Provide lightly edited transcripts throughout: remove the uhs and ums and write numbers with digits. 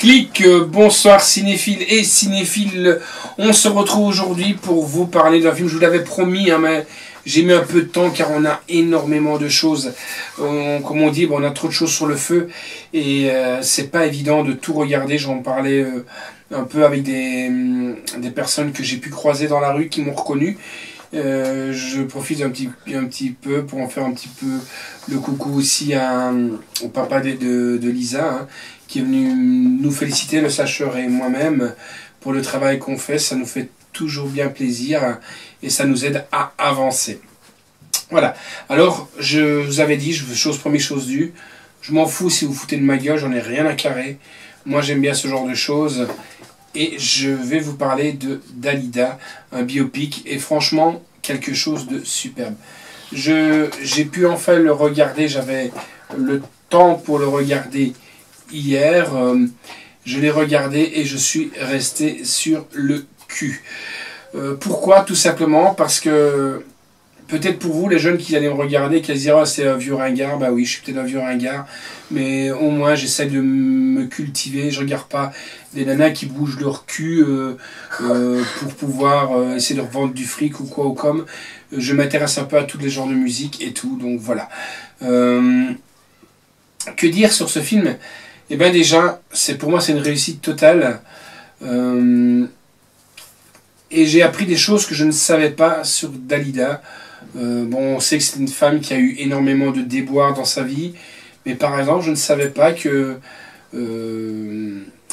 Clic, bonsoir cinéphiles et cinéphiles, on se retrouve aujourd'hui pour vous parler d'un film, je vous l'avais promis, hein, mais j'ai mis un peu de temps car on a énormément de choses, comme on dit, on a trop de choses sur le feu et c'est pas évident de tout regarder. J'en parlais un peu avec des personnes que j'ai pu croiser dans la rue qui m'ont reconnu. Je profite un petit peu pour en faire un petit peu le coucou aussi au papa de Lisa, hein, qui est venu nous féliciter, le Sacher et moi-même, pour le travail qu'on fait. Ça nous fait toujours bien plaisir et ça nous aide à avancer. Voilà, alors je vous avais dit, chose première chose due, je m'en fous si vous foutez de ma gueule, j'en ai rien à carrer. Moi j'aime bien ce genre de choses. Et je vais vous parler de Dalida, un biopic, et franchement, quelque chose de superbe. J'ai pu enfin le regarder, j'avais le temps pour le regarder hier. Je l'ai regardé et je suis resté sur le cul. Pourquoi? Tout simplement parce que, peut-être pour vous, les jeunes qui allaient me regarder, qui allaient dire « Ah, c'est un vieux ringard », bah oui, je suis peut-être un vieux ringard, mais au moins j'essaie de me cultiver, je regarde pas des nanas qui bougent leur cul pour pouvoir essayer de revendre du fric ou quoi ou comme. Je m'intéresse un peu à tous les genres de musique et tout, donc voilà. Que dire sur ce film? Eh bien déjà, pour moi c'est une réussite totale. Et j'ai appris des choses que je ne savais pas sur Dalida. Bon, on sait que c'est une femme qui a eu énormément de déboires dans sa vie, mais par exemple, je ne savais pas que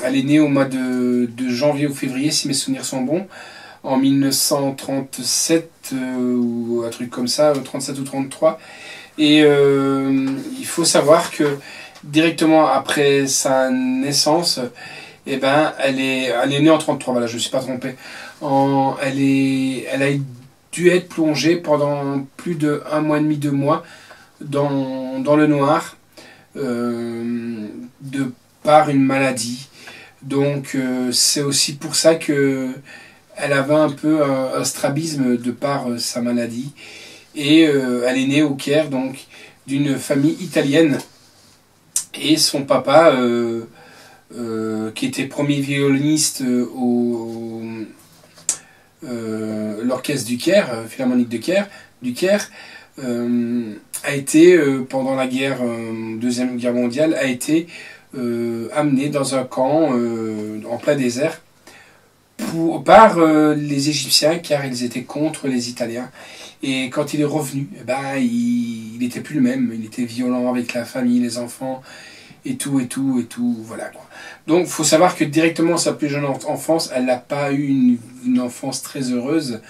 elle est née au mois de janvier ou février, si mes souvenirs sont bons, en 1937 ou un truc comme ça, 37 ou 33. Et il faut savoir que directement après sa naissance, eh ben, elle est née en 33. Voilà, je ne me suis pas trompé. Elle a dû être plongée pendant plus de 1 mois et demi, 2 mois dans le noir de par une maladie. Donc c'est aussi pour ça que elle avait un peu un strabisme de par sa maladie. Et elle est née au Caire, donc d'une famille italienne. Et son papa, qui était premier violoniste l'orchestre du Caire, Philharmonique du Caire, a été, pendant la Deuxième Guerre mondiale, a été amené dans un camp en plein désert par les Égyptiens, car ils étaient contre les Italiens. Et quand il est revenu, eh ben, il n'était plus le même, il était violent avec la famille, les enfants, et tout, voilà quoi. Donc, il faut savoir que directement, sa plus jeune enfance, elle n'a pas eu une enfance très heureuse.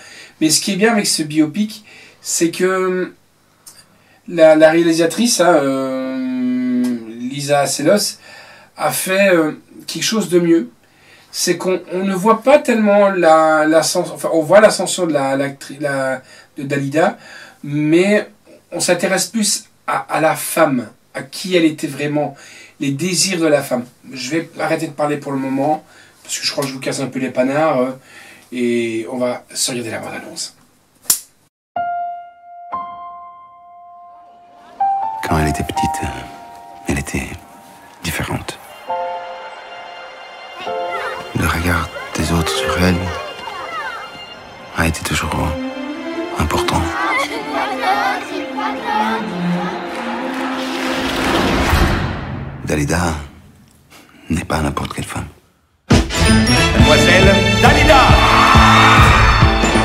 Mais ce qui est bien avec ce biopic, c'est que la réalisatrice, Lisa Asselos, a fait quelque chose de mieux. C'est qu'on ne voit pas tellement enfin, on voit l'ascension de Dalida, mais on s'intéresse plus à la femme, à qui elle était vraiment, les désirs de la femme. Je vais arrêter de parler pour le moment, parce que je crois que je vous casse un peu les panards, et on va se regarder la bande-annonce. Quand elle était petite, elle était différente. Le regard des autres sur elle a été toujours important. Dalida n'est pas n'importe quelle femme. Mademoiselle Dalida!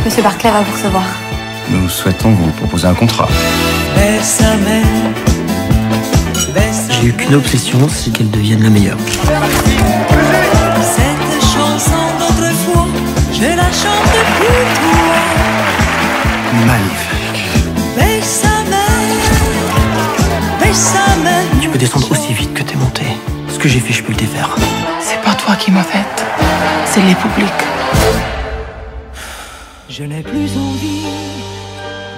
Monsieur Barclay va vous recevoir. Nous souhaitons vous proposer un contrat. J'ai eu qu'une obsession, c'est qu'elle devienne la meilleure. Cette chanson d'autrefois, je la chante pour toi. Magnifique. Bésame. Tu peux descendre aussi vite que t'es monté. Ce que j'ai fait, je peux le défaire. C'est pas toi qui m'as faite, c'est les publics. Je n'ai plus envie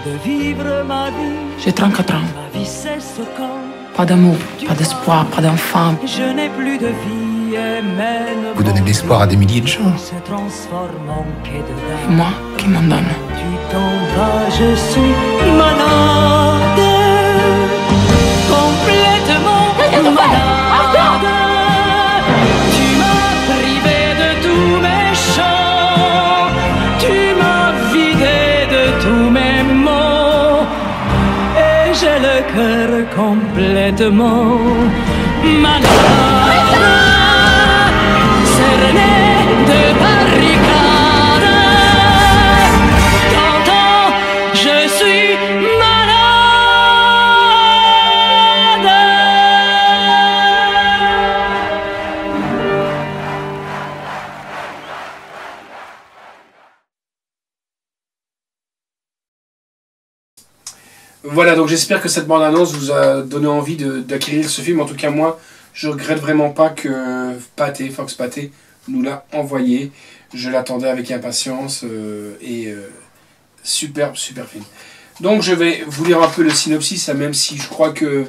de vivre ma vie. J'ai 34 ans. Ma vie cesse quand Pas d'amour, pas d'espoir, pas d'enfant. je n'ai plus de vie et mène. Vous donnez de l'espoir à des milliers de gens. Se transforme en quai de Et dame. moi qui m'en donne. Tu t'en vas, je suis malade. Complètement malade. Tu m'as complètement malade, cerné de barricades. T'entends, je suis malade. Voilà, donc j'espère que cette bande-annonce vous a donné envie d'acquérir ce film. En tout cas, moi, je regrette vraiment pas que Fox Pathé nous l'a envoyé. Je l'attendais avec impatience superbe film. Donc je vais vous lire un peu le synopsis, même si je crois que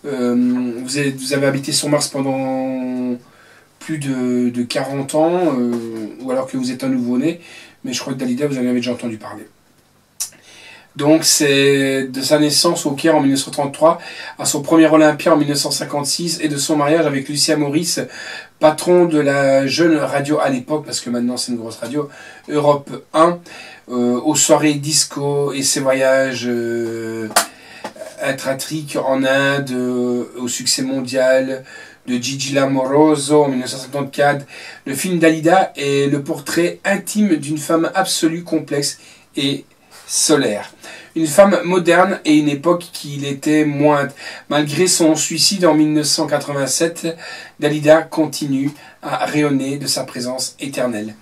vous avez habité sur Mars pendant plus de 40 ans, ou alors que vous êtes un nouveau-né, mais je crois que Dalida, vous en avez déjà entendu parler. Donc c'est de sa naissance au Caire en 1933 à son premier Olympia en 1956 et de son mariage avec Lucien Maurice, patron de la jeune radio à l'époque, parce que maintenant c'est une grosse radio, Europe 1, aux soirées disco et ses voyages intratriques en Inde, au succès mondial de Gigi Lamoroso en 1974. Le film Dalida est le portrait intime d'une femme absolue, complexe et solaire. Une femme moderne et une époque qui l'était moins. Malgré son suicide en 1987, Dalida continue à rayonner de sa présence éternelle.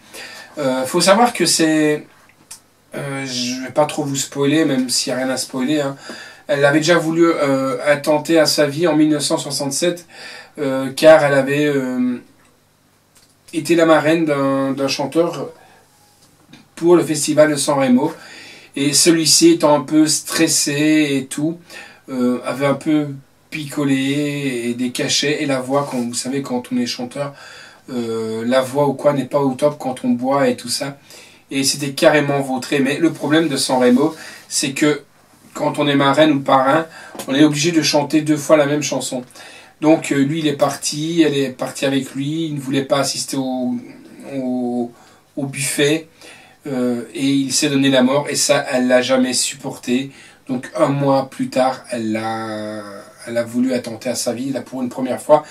Faut savoir que c'est... je vais pas trop vous spoiler, même s'il n'y a rien à spoiler. Hein. Elle avait déjà voulu attenter à sa vie en 1967, car elle avait été la marraine d'un chanteur pour le festival de San Remo. Et celui-ci étant un peu stressé et tout, avait un peu picolé et des cachets. Et la voix, quand vous savez, quand on est chanteur, la voix ou quoi n'est pas au top quand on boit et tout ça. Et c'était carrément vautré. Mais le problème de San Remo, c'est que quand on est marraine ou parrain, on est obligé de chanter 2 fois la même chanson. Donc lui, il est parti, elle est partie avec lui, il ne voulait pas assister au buffet. Et il s'est donné la mort, et ça, elle l'a jamais supporté. Donc 1 mois plus tard, elle a voulu attenter à sa vie, là, pour une première fois.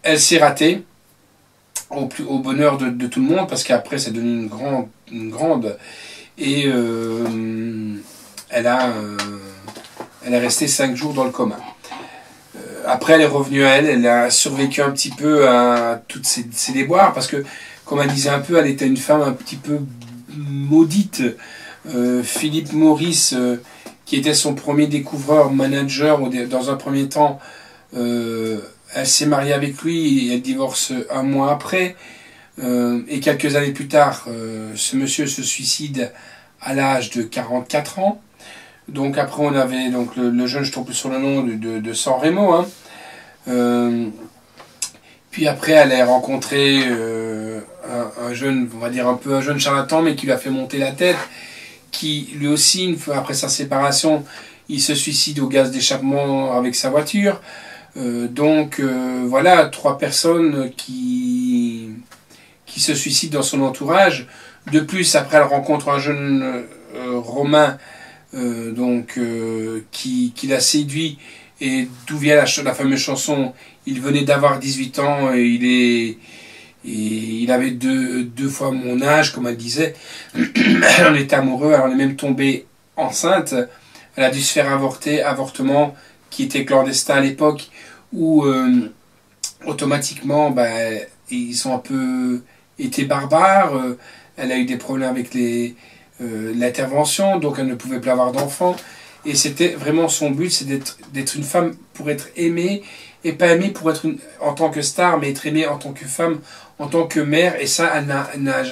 Elle s'est ratée, au bonheur de tout le monde, parce qu'après c'est devenu une grande, et elle est restée 5 jours dans le coma. Après elle est revenue à elle a survécu un petit peu à toutes ces déboires, parce que, comme elle disait un peu, elle était une femme un petit peu maudite. Philippe Maurice, qui était son premier découvreur, manager, dans un premier temps, elle s'est mariée avec lui et elle divorce 1 mois après. Et quelques années plus tard, ce monsieur se suicide à l'âge de 44 ans. Donc après on avait donc le jeune, je tombe sur le nom de San Remo. Hein. Puis après elle a rencontré un jeune, on va dire un peu un jeune charlatan, mais qui lui a fait monter la tête, qui lui aussi, une fois après sa séparation, il se suicide au gaz d'échappement avec sa voiture. Donc voilà, 3 personnes qui se suicident dans son entourage. De plus, après elle rencontre un jeune Romain qui l'a séduit, et d'où vient la fameuse chanson, il venait d'avoir 18 ans et il avait deux fois mon âge, comme elle disait. Elle en était amoureux, elle en est même tombée enceinte. Elle a dû se faire avortement qui était clandestin à l'époque, où automatiquement ils ont un peu été barbares. Elle a eu des problèmes avec l'intervention, donc elle ne pouvait plus avoir d'enfants. Et c'était vraiment son but, c'est d'être une femme pour être aimée, et pas aimée pour être en tant que star, mais être aimée en tant que femme, en tant que mère. Et ça,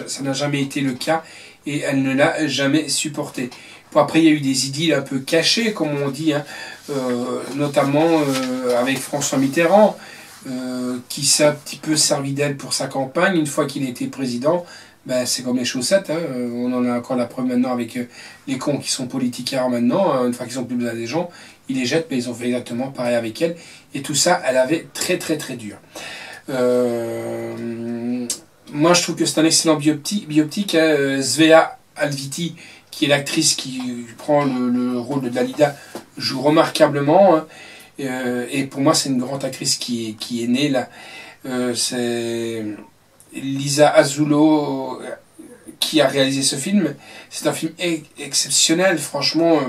ça n'a jamais été le cas, et elle ne l'a jamais supporté. Puis après, il y a eu des idylles un peu cachées, comme on dit, hein, notamment avec François Mitterrand, qui s'est un petit peu servi d'elle pour sa campagne. Une fois qu'il a été président, c'est comme les chaussettes, hein. On en a encore la preuve maintenant avec les cons qui sont politicards maintenant. Une fois qu'ils n'ont plus besoin des gens, ils les jettent, mais ils ont fait exactement pareil avec elle. Et tout ça, elle avait très très très dur. Moi, je trouve que c'est un excellent biopic. Hein. Svea Alviti, qui est l'actrice qui prend le rôle de Dalida, joue remarquablement. Hein. Et pour moi, c'est une grande actrice qui est née là. C'est Lisa Azulo qui a réalisé ce film. C'est un film exceptionnel, franchement.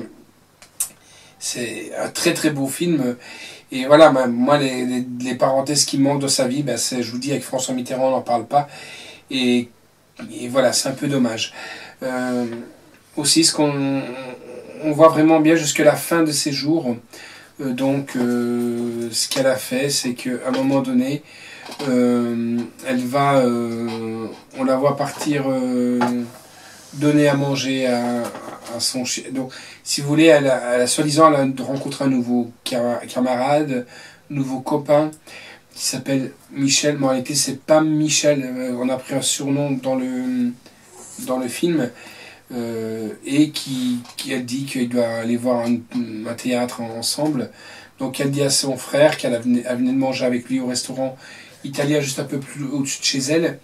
C'est un très très beau film. Et voilà, moi, les parenthèses qui me manquent dans sa vie, ben, je vous dis, avec François Mitterrand, on n'en parle pas. Et voilà, c'est un peu dommage. Aussi, on voit vraiment bien jusqu'à la fin de ses jours. Ce qu'elle a fait, c'est qu'à un moment donné, elle va, on la voit partir donner à manger à son chien. Donc, si vous voulez, elle a soi-disant rencontré un nouveau camarade, nouveau copain, qui s'appelle Michel. Mais en réalité, c'est pas Michel. On a pris un surnom dans le film. Et elle dit qu'il doit aller voir un théâtre ensemble. Donc elle dit à son frère qu'elle venait de manger avec lui au restaurant italien juste un peu plus au-dessus de chez elle.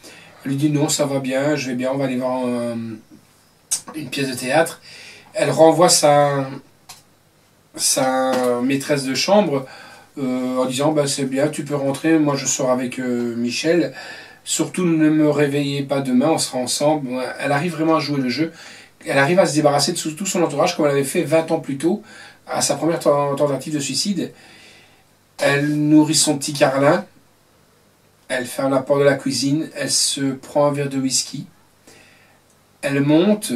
Elle lui dit non, ça va bien, je vais bien, on va aller voir une pièce de théâtre. Elle renvoie sa maîtresse de chambre en disant bah, c'est bien, tu peux rentrer, moi je sors avec Michel. Surtout ne me réveillez pas demain, on sera ensemble. Elle arrive vraiment à jouer le jeu. Elle arrive à se débarrasser de tout son entourage comme elle avait fait 20 ans plus tôt, à sa première tentative de suicide. Elle nourrit son petit Carlin. Elle ferme la porte de la cuisine. Elle se prend un verre de whisky. Elle monte.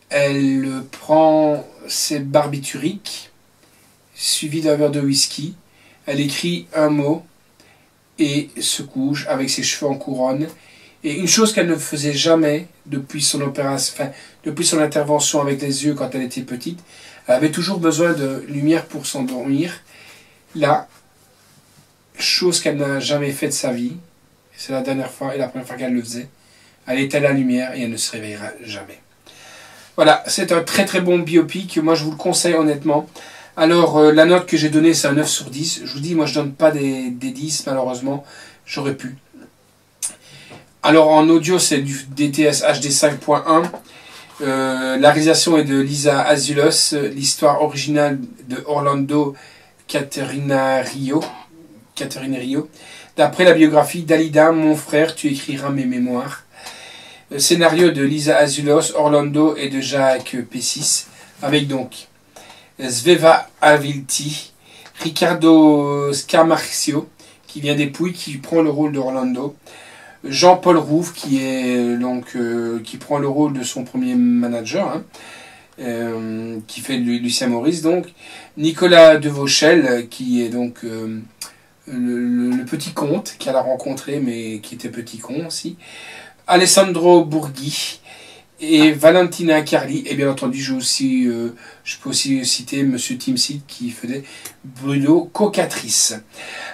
Elle prend ses barbituriques, suivi d'un verre de whisky. Elle écrit un mot et se couche avec ses cheveux en couronne. Et une chose qu'elle ne faisait jamais depuis son opération, enfin, depuis son intervention avec les yeux quand elle était petite, elle avait toujours besoin de lumière pour s'endormir. Là, chose qu'elle n'a jamais fait de sa vie, c'est la dernière fois et la première fois qu'elle le faisait, elle était à la lumière et elle ne se réveillera jamais. Voilà, c'est un très très bon biopic, moi je vous le conseille honnêtement. Alors, la note que j'ai donnée, c'est un 9 sur 10. Je vous dis, moi je donne pas des 10, malheureusement, j'aurais pu. Alors en audio, c'est du DTS HD 5.1. La réalisation est de Lisa Azulos. L'histoire originale de Orlando Caterina Rio. D'après la biographie Dalida, mon frère, tu écriras mes mémoires. Le scénario de Lisa Azulos, Orlando et de Jacques Pessis. Avec donc Sveva Avilti, Riccardo Scamarcio, qui vient des Pouilles, qui prend le rôle d'Orlando. Jean-Paul Rouve qui prend le rôle de son premier manager, qui fait Lucien Maurice donc. Nicolas Devauchel qui est donc le petit comte qu'elle a rencontré mais qui était petit con aussi. Alessandro Burghi et Valentina Carli, et bien entendu je peux aussi citer Monsieur Timsit qui faisait Bruno Cocatrice.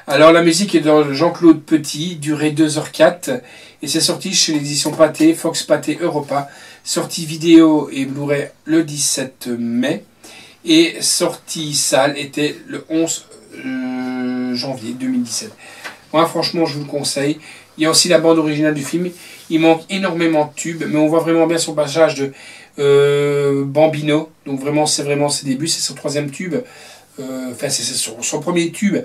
Alors la musique est de Jean-Claude Petit, durée 2h04, et c'est sorti chez l'édition Pathé, Fox Pathé Europa, sortie vidéo et Blu-ray le 17 mai, et sortie salle était le 11 janvier 2017. Moi franchement je vous le conseille. Il y a aussi la bande originale du film. Il manque énormément de tubes, mais on voit vraiment bien son passage de Bambino. Donc vraiment ses débuts, c'est son troisième tube. Enfin, c'est son premier tube,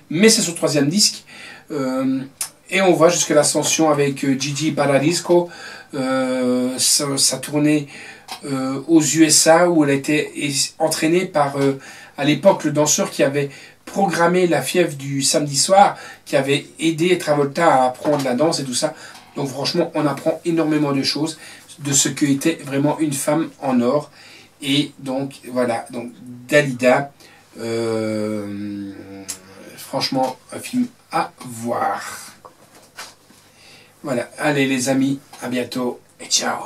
mais c'est son troisième disque. Et on voit jusqu'à l'ascension avec Gigi Paradisco, sa tournée aux USA, où elle a été entraînée par, à l'époque, le danseur qui avait programmé la fièvre du samedi soir, qui avait aidé Travolta à apprendre la danse et tout ça. Donc franchement, on apprend énormément de choses, de ce qu'était vraiment une femme en or. Et donc, voilà, donc Dalida, franchement, un film à voir. Voilà, allez les amis, à bientôt et ciao.